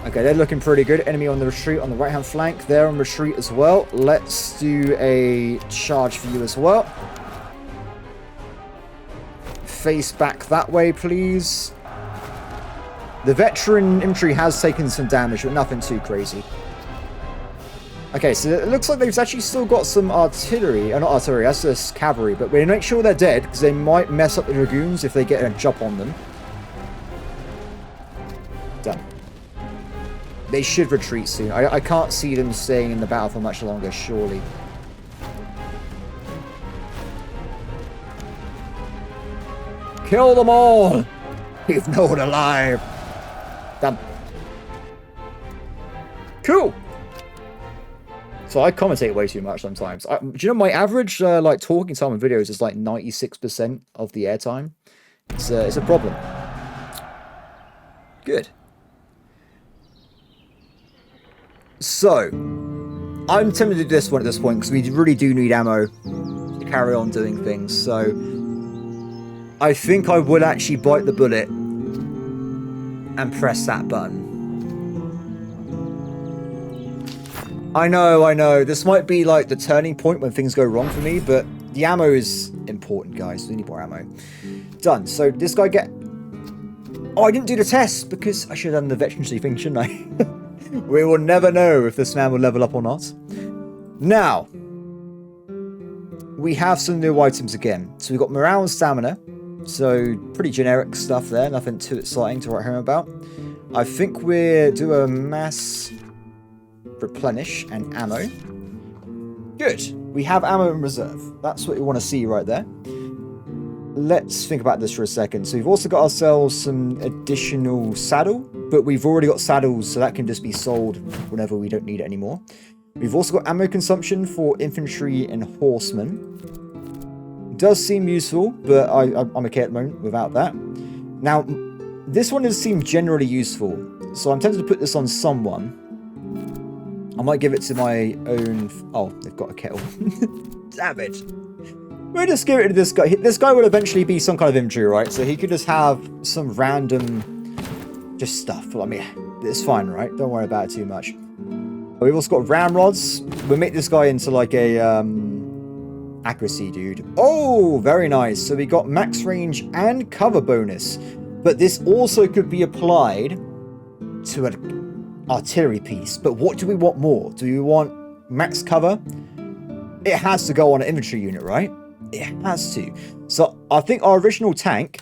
Okay, they're looking pretty good. Enemy on the retreat on the right-hand flank. They're on retreat as well. Let's do a charge for you as well. Face back that way, please. The veteran infantry has taken some damage, but nothing too crazy. Okay, so it looks like they've actually still got some artillery. Not artillery, that's just cavalry. But we'll make sure they're dead, because they might mess up the dragoons if they get a jump on them. Done. They should retreat soon. I can't see them staying in the battle for much longer, surely. Kill them all! Leave no one alive! Done. Cool! So I commentate way too much sometimes. Do you know my average like talking time on videos is like 96% of the airtime? It's a problem. Good. So, I'm tempted to do this one at this point because we really do need ammo to carry on doing things. So, I think I would actually bite the bullet and press that button. I know. This might be like the turning point when things go wrong for me, but the ammo is important, guys. We need more ammo. Done. So this guy get... Oh, I didn't do the test because I should have done the veterancy thing, shouldn't I? We will never know if this man will level up or not. Now, we have some new items again. So we've got morale and stamina. So, pretty generic stuff there. Nothing too exciting to write home about. I think we'll do a mass replenish and ammo. Good. We have ammo in reserve. That's what we want to see right there. Let's think about this for a second. So, we've also got ourselves some additional saddle. But we've already got saddles, so that can just be sold whenever we don't need it anymore. We've also got ammo consumption for infantry and horsemen. Does seem useful, but I'm okay at the moment without that. Now, this one does seem generally useful, so I'm tempted to put this on someone. I might give it to my own... Oh, they've got a kettle. Damn it. We'll just give it to this guy. This guy will eventually be some kind of infantry, right? So he could just have some random... just stuff. But I mean, it's fine, right? Don't worry about it too much. We've also got ramrods. We'll make this guy into like a... accuracy dude. Oh, very nice. So we got max range and cover bonus, but this also could be applied to an artillery piece. But what do we want more? Do we want max cover? It has to go on an infantry unit, right? It has to. So I think our original tank,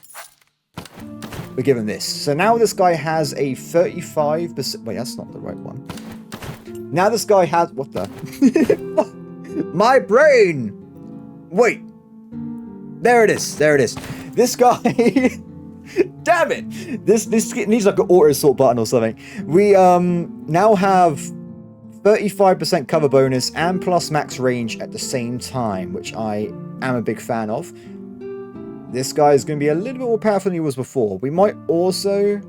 we're given this. So now this guy has a 35%. Wait, that's not the right one. Now this guy has... What the... My brain! Wait. There it is. There it is. This guy... Damn it! This needs like an auto sort button or something. We now have 35% cover bonus and plus max range at the same time, which I am a big fan of. This guy is going to be a little bit more powerful than he was before. We might also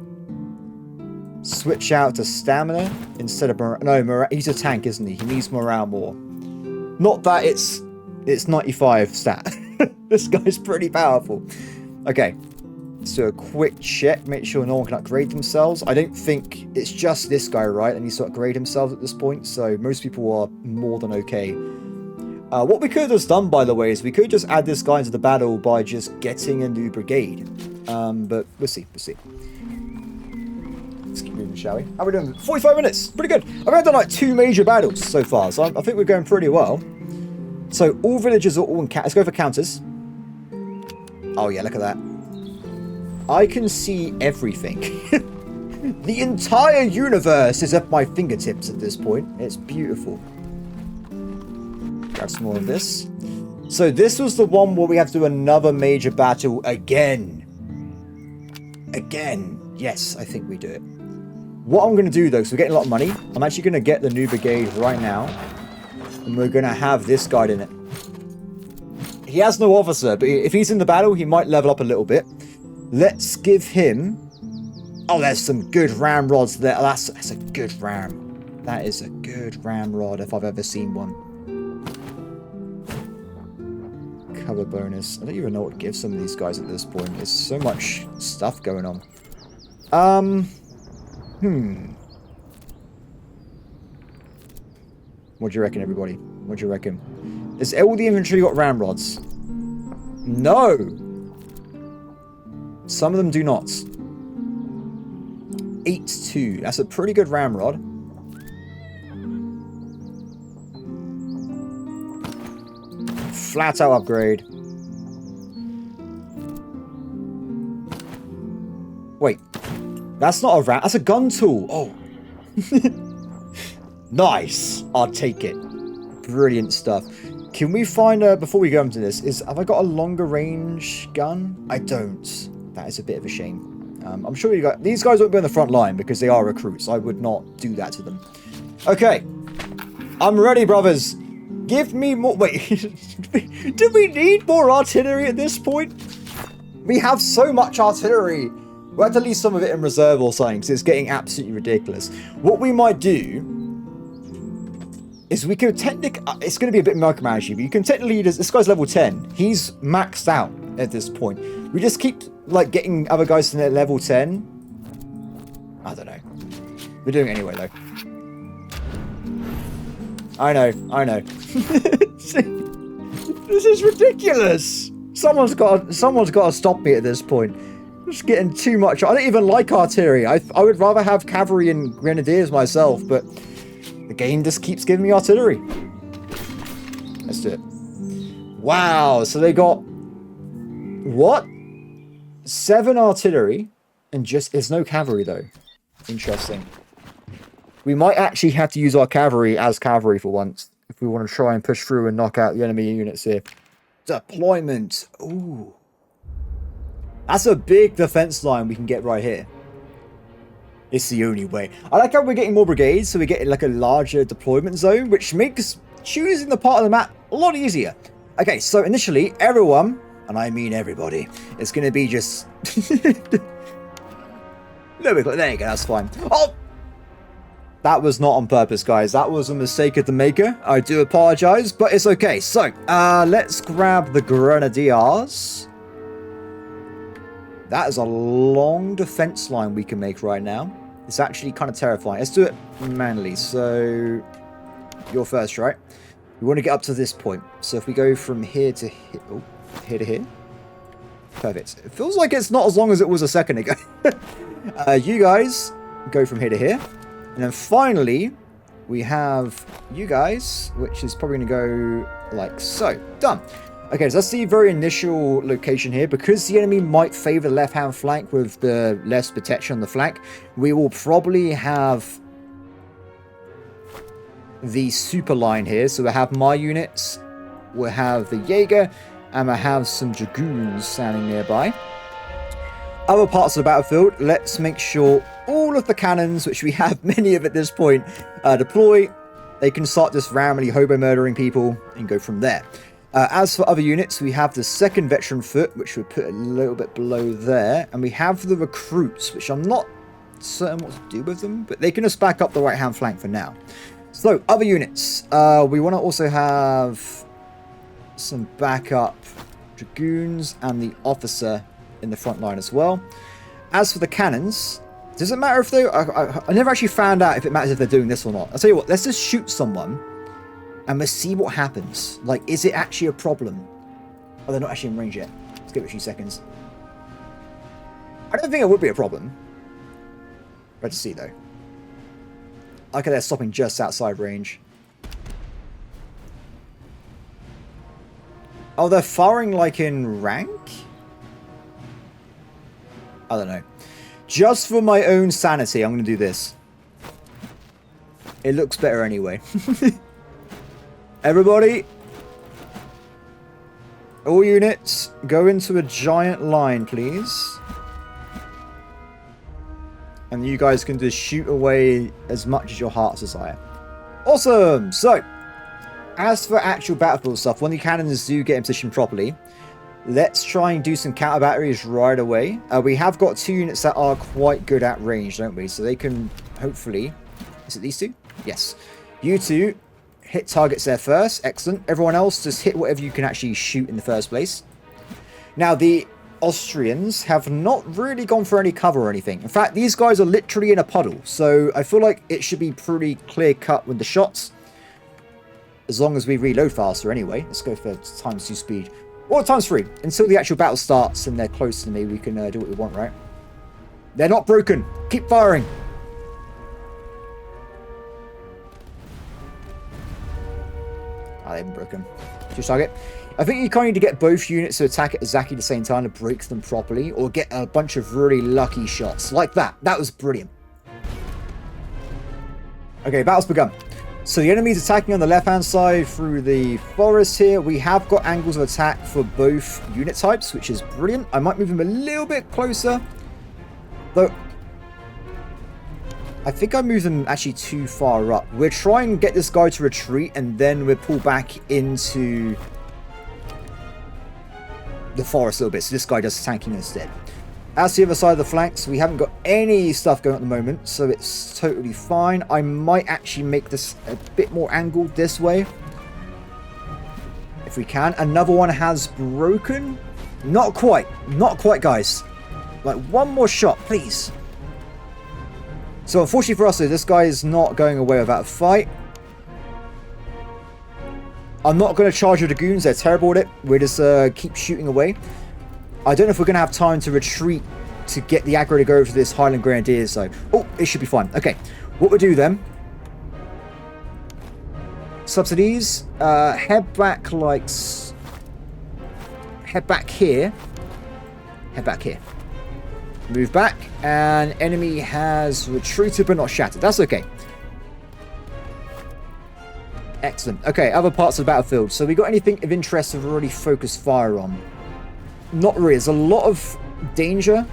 Switch out to stamina instead of no, he's a tank, isn't he? He needs morale more. Not that it's 95 stat. This guy's pretty powerful. Okay, let's do a quick check. Make sure no one can upgrade themselves. I don't think it's just this guy, right? And he's to upgrade himself at this point. So most people are more than okay. What we could have just done, by the way, is we could just add this guy into the battle by just getting a new brigade. But we'll see. We'll see. Let's keep moving, shall we? How are we doing? 45 minutes. Pretty good. I've only done like 2 major battles so far, so I think we're going pretty well. So all villages are all in let's go for counters. Oh yeah, look at that. I can see everything. The entire universe is at my fingertips at this point. It's beautiful. Grab some more of this. So this was the one where we have to do another major battle again. Again. Yes, I think we do it. What I'm going to do though, because we're getting a lot of money, I'm actually going to get the new brigade right now. And we're going to have this guy in it. He has no officer, but if he's in the battle, he might level up a little bit. Let's give him... Oh, there's some good ramrods there. That's a good ram. That is a good ramrod if I've ever seen one. Cover bonus. I don't even know what to give some of these guys at this point. There's so much stuff going on. What do you reckon, everybody? What do you reckon? Has all the infantry got ramrods? No! Some of them do not. 8-2. That's a pretty good ramrod. Flat out upgrade. Wait. That's not a ram. That's a gun tool. Oh. Nice. I'll take it. Brilliant stuff. Can we find before we go into this, have I got a longer range gun? I don't. That is a bit of a shame. I'm sure these guys won't be on the front line because they are recruits. I would not do that to them. Okay. I'm ready, brothers. Give me more. Wait. Do we need more artillery at this point? We have so much artillery. We'll have to leave some of it in reserve or something because it's getting absolutely ridiculous. What we might do is we could technically... it's going to be a bit micromanaging, but you can technically... This guy's level 10. He's maxed out at this point. We just keep, like, getting other guys to level 10. I don't know. We're doing it anyway, though. I know. This is ridiculous. Someone's got to stop me at this point. I'm just getting too much. I don't even like artillery. I would rather have cavalry and grenadiers myself, but... the game just keeps giving me artillery. Let's do it. Wow, so they got... what? 7 artillery, and just... there's no cavalry, though. Interesting. We might actually have to use our cavalry as cavalry for once, if we want to try and push through and knock out the enemy units here. Deployment. Ooh. That's a big defense line we can get right here. It's the only way. I like how we're getting more brigades, so we get like a larger deployment zone, which makes choosing the part of the map a lot easier. Okay, so initially, everyone, and I mean everybody, it's going to be just... there you go, that's fine. Oh! That was not on purpose, guys. That was a mistake of the maker. I do apologize, but it's okay. So, let's grab the Grenadiers. That is a long defense line we can make right now. It's actually kind of terrifying. Let's do it manually. So, you're first, right? We want to get up to this point. So if we go from here to here, oh, here to here. Perfect. It feels like it's not as long as it was a second ago. You guys go from here to here. And then finally, we have you guys, which is probably going to go like so. Done. Okay, so that's the very initial location here. Because the enemy might favor the left-hand flank with the less protection on the flank, we will probably have the super line here. So we'll have my units, we'll have the Jaeger, and we'll have some Dragoons standing nearby. Other parts of the battlefield, let's make sure all of the cannons, which we have many of at this point, deploy. They can start just randomly hobo murdering people and go from there. As for other units, we have the 2nd Veteran Foot, which we put a little bit below there. And we have the recruits, which I'm not certain what to do with them, but they can just back up the right-hand flank for now. So, other units. We want to also have some backup dragoons and the officer in the front line as well. As for the cannons, does it matter if they... I never actually found out if it matters if they're doing this or not. I'll tell you what, let's just shoot someone and let's see what happens. Like, is it actually a problem? Oh, they're not actually in range yet. Let's give it a few seconds. I don't think it would be a problem. Let's see, though. Okay, they're stopping just outside range. Oh, they're firing like in rank? I don't know. Just for my own sanity, I'm going to do this. It looks better anyway. Everybody, all units, go into a giant line, please. And you guys can just shoot away as much as your heart's desire. Awesome! So, as for actual battlefield stuff, when the cannons do get in position properly, let's try and do some counter batteries right away. We have got 2 units that are quite good at range, don't we? So they can hopefully... Is it these 2? Yes. You 2 hit targets there first. Excellent. Everyone else, just hit whatever you can actually shoot in the first place. Now, the Austrians have not really gone for any cover or anything. In fact, these guys are literally in a puddle. So I feel like it should be pretty clear-cut with the shots. As long as we reload faster anyway. Let's go for ×2 speed. Or ×3. Until the actual battle starts and they're close to me, we can do what we want, right? They're not broken. Keep firing. Ah, they haven't broken. Choose target. I think you kind of need to get both units to attack at exactly the same time to break them properly, or get a bunch of really lucky shots. Like that. That was brilliant. Okay, battle's begun. So the enemy's attacking on the left-hand side through the forest here. We have got angles of attack for both unit types, which is brilliant. I might move them a little bit closer. Though, I think I moved them actually too far up. We're trying to get this guy to retreat, and then we'll pull back into the forest a little bit, so this guy does tanking instead. As the other side of the flanks, we haven't got any stuff going at the moment, so it's totally fine. I might actually make this a bit more angled this way, if we can. Another one has broken. Not quite, guys. Like, one more shot, please. So unfortunately for us, though, this guy is not going away without a fight. I'm not going to charge your dragoons. They're terrible at it. We'll just keep shooting away. I don't know if we're going to have time to retreat to get the aggro to go over to this Highland Grenadiers, though. Oh, it should be fine. Okay, what we'll do then... Subsidies. Head back like... Head back here. Head back here. Move back. And enemy has retreated but not shattered. That's okay. Excellent. Okay, other parts of the battlefield. So we got anything of interest to really focus fire on? Not really. There's a lot of danger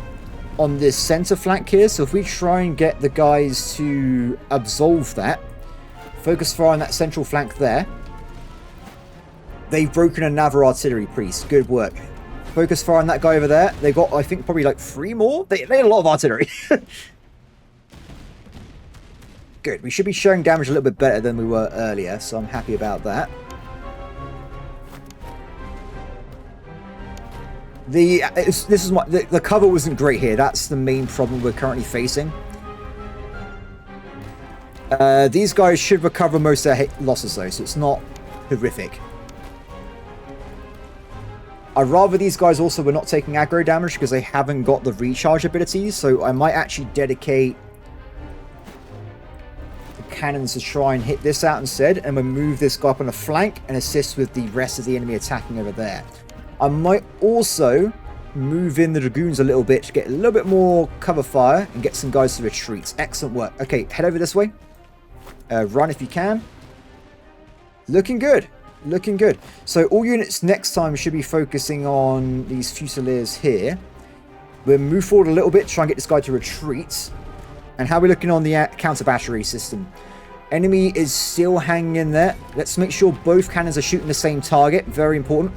on this center flank here. So if we try and get the guys to absolve that, focus fire on that central flank there. They've broken another artillery priest. Good work. Focus fire on that guy over there. They've got, I think, probably like 3 more. They had a lot of artillery. Good. We should be showing damage a little bit better than we were earlier, so I'm happy about that. The cover wasn't great here. That's the main problem we're currently facing. These guys should recover most of their losses though, so it's not horrific. I'd rather these guys also were not taking aggro damage because they haven't got the recharge abilities, so I might actually dedicate the cannons to try and hit this out instead, and we'll move this guy up on the flank and assist with the rest of the enemy attacking over there. I might also move in the dragoons a little bit to get a little bit more cover fire and get some guys to retreat. Excellent work. Okay, head over this way. Run if you can. Looking good. Looking good. So all units next time should be focusing on these fusiliers here. We'll move forward a little bit, try and get this guy to retreat. And how are we looking on the counter battery system? Enemy is still hanging in there. Let's make sure both cannons are shooting the same target. Very important.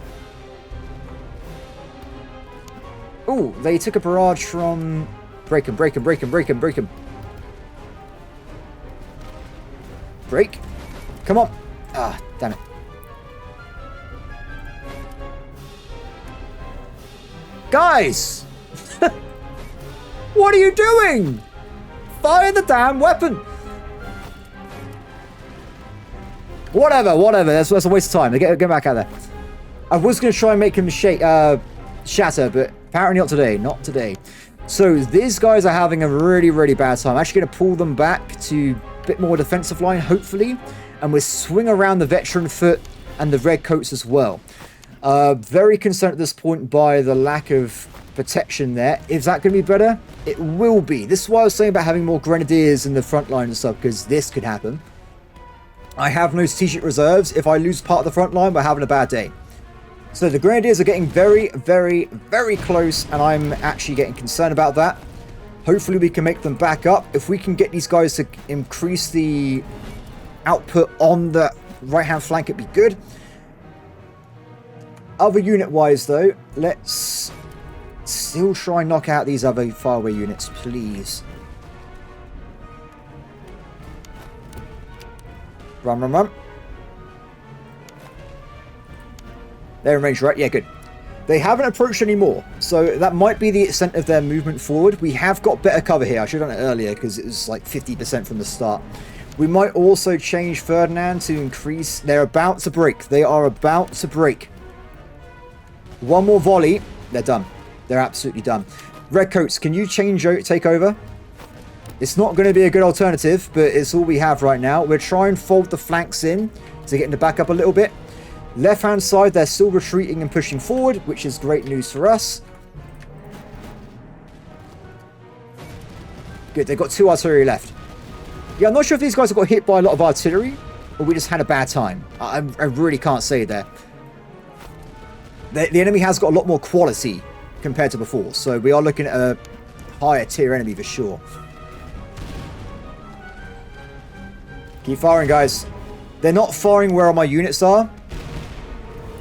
Oh, they took a barrage from... Break him, break him, break him, break him, break him. Break. Come on. Ah, damn it. Guys! What are you doing? Fire the damn weapon! Whatever. That's a waste of time. Get back out there. I was going to try and make him shatter, but apparently not today. Not today. So these guys are having a really, really bad time. I'm actually going to pull them back to a bit more defensive line, hopefully. And we'll swing around the veteran foot and the redcoats as well. Very concerned at this point by the lack of protection there. Is that going to be better? It will be. This is why I was saying about having more grenadiers in the front line and stuff, because this could happen. I have no strategic reserves. If I lose part of the front line, we're having a bad day. So the grenadiers are getting very, very, very close, and I'm actually getting concerned about that. Hopefully we can make them back up. If we can get these guys to increase the output on the right-hand flank, it'd be good. Other unit-wise, though, let's still try and knock out these other faraway units, please. Run. They're in range, right? Yeah, good. They haven't approached anymore, so that might be the extent of their movement forward. We have got better cover here. I should have done it earlier because it was like 50% from the start. We might also change Ferdinand to increase. They're about to break. They are about to break. One more volley. They're done. They're absolutely done. Redcoats, can you take over? It's not going to be a good alternative, but it's all we have right now. We'll try and fold the flanks in to get them to back up a little bit. Left-hand side, they're still retreating and pushing forward, which is great news for us. Good, they've got 2 artillery left. Yeah, I'm not sure if these guys have got hit by a lot of artillery, or we just had a bad time. I really can't say there. The enemy has got a lot more quality compared to before, so we are looking at a higher tier enemy for sure. Keep firing, guys. They're not firing where all my units are.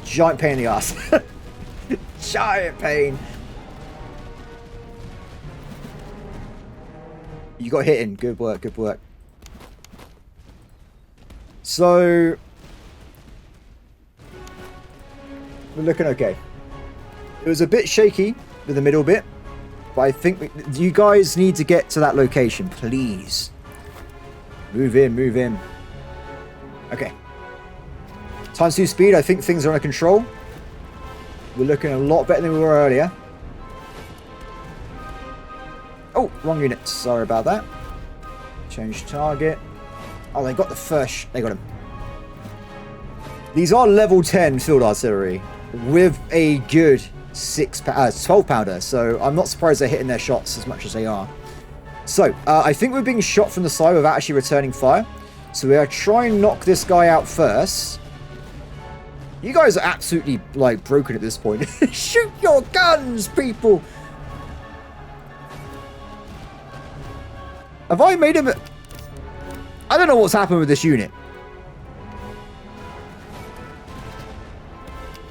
Giant pain in the ass. Giant pain. You got hit in. Good work, good work. So we're looking okay. It was a bit shaky with the middle bit, but I think you guys need to get to that location, please. Move in, move in. Okay. Times 2 speed, I think things are under control. We're looking a lot better than we were earlier. Oh, wrong unit. Sorry about that. Change target. Oh, they got the first. They got him. These are level 10 field artillery with a good 12 pounder. So I'm not surprised they're hitting their shots as much as they are. So I think we're being shot from the side without actually returning fire. So we are trying to knock this guy out first. You guys are absolutely, like, broken at this point. Shoot your guns, people! Have I made him... I don't know what's happened with this unit.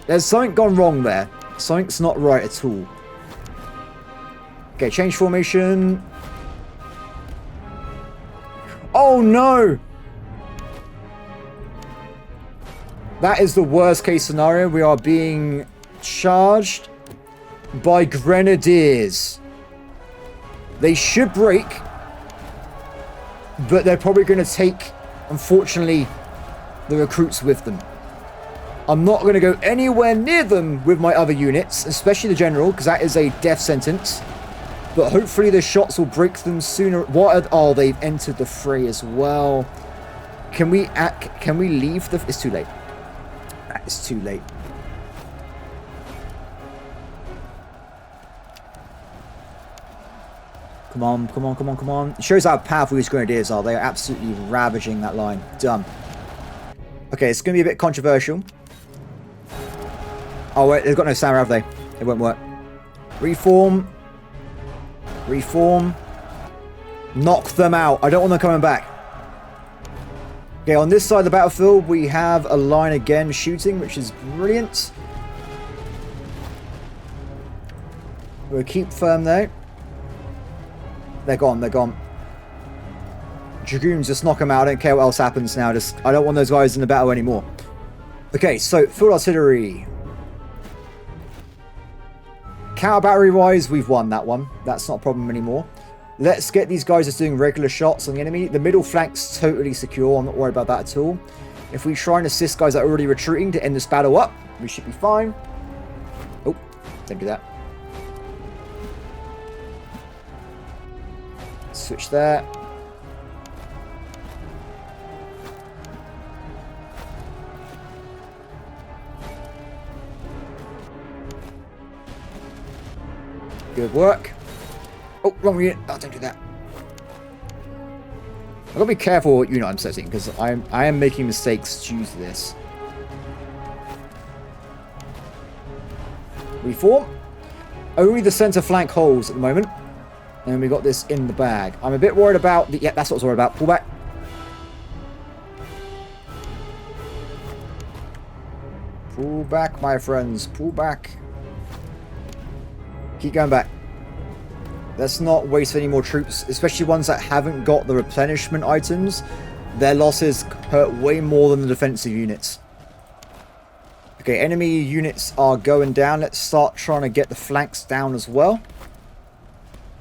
There's something gone wrong there. Something's not right at all. Okay, change formation. Oh, no! That is the worst case scenario. We are being charged by Grenadiers. They should break, but they're probably going to take, unfortunately, the recruits with them. I'm not going to go anywhere near them with my other units, especially the general, because that is a death sentence. But hopefully the shots will break them sooner. Oh, they've entered the fray as well. Can we leave the... It's too late. It's too late. Come on, come on, come on, come on. It shows how powerful these Grenadiers are. They are absolutely ravaging that line. Done. Okay, it's going to be a bit controversial. Oh, wait, they've got no samurai, have they? It won't work. Reform. Reform. Knock them out. I don't want them coming back. Okay, on this side of the battlefield, we have a line again shooting, which is brilliant. We'll keep firm though. They're gone, they're gone. Dragoons, just knock them out. I don't care what else happens now. I don't want those guys in the battle anymore. Okay, so field artillery. Counter battery wise, we've won that one. That's not a problem anymore. Let's get these guys just doing regular shots on the enemy. The middle flank's totally secure. I'm not worried about that at all. If we try and assist guys that are already retreating to end this battle up, we should be fine. Oh, don't do that. Switch there. Good work. Oh, wrong unit. Oh, don't do that. I've got to be careful what unit I'm setting, because I am making mistakes due to this. Reform. Only the center flank holds at the moment. And we got this in the bag. I'm a bit worried about the... Yeah, that's what I was worried about. Pull back. Pull back, my friends. Pull back. Keep going back. Let's not waste any more troops, especially ones that haven't got the replenishment items. Their losses hurt way more than the defensive units. Okay, enemy units are going down. Let's start trying to get the flanks down as well.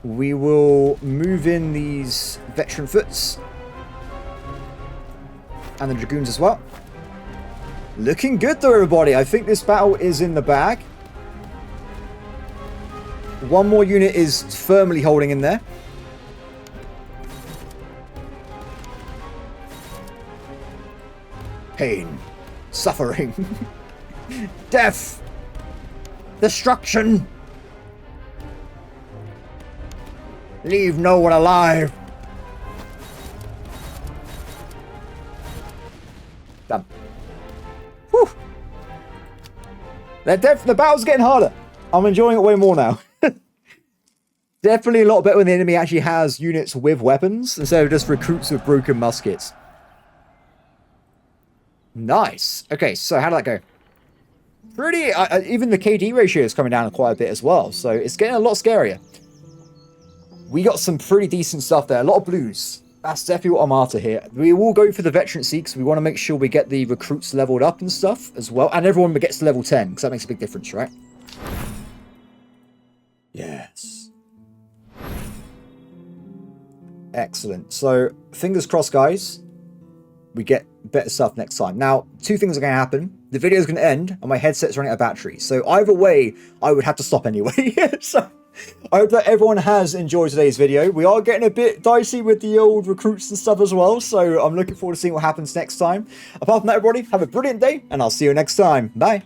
We will move in these veteran foots. And the dragoons as well. Looking good though, everybody. I think this battle is in the bag. One more unit is firmly holding in there. Pain. Suffering. Death. Destruction. Leave no one alive. Done. Whew. The battle's getting harder. I'm enjoying it way more now. Definitely a lot better when the enemy actually has units with weapons instead of just recruits with broken muskets. Nice. Okay, so how did that go? Pretty... even the KD ratio is coming down quite a bit as well, so it's getting a lot scarier. We got some pretty decent stuff there. A lot of blues. That's definitely what I'm after here. We will go for the veterancy because we want to make sure we get the recruits leveled up and stuff as well. And everyone gets to level 10 because that makes a big difference, right? Yes. Excellent. So, fingers crossed, guys. We get better stuff next time. Now, two things are going to happen. The video is going to end and my headset's running out of battery. So, either way, I would have to stop anyway. So, I hope that everyone has enjoyed today's video. We are getting a bit dicey with the old recruits and stuff as well. So, I'm looking forward to seeing what happens next time. Apart from that, everybody, have a brilliant day and I'll see you next time. Bye.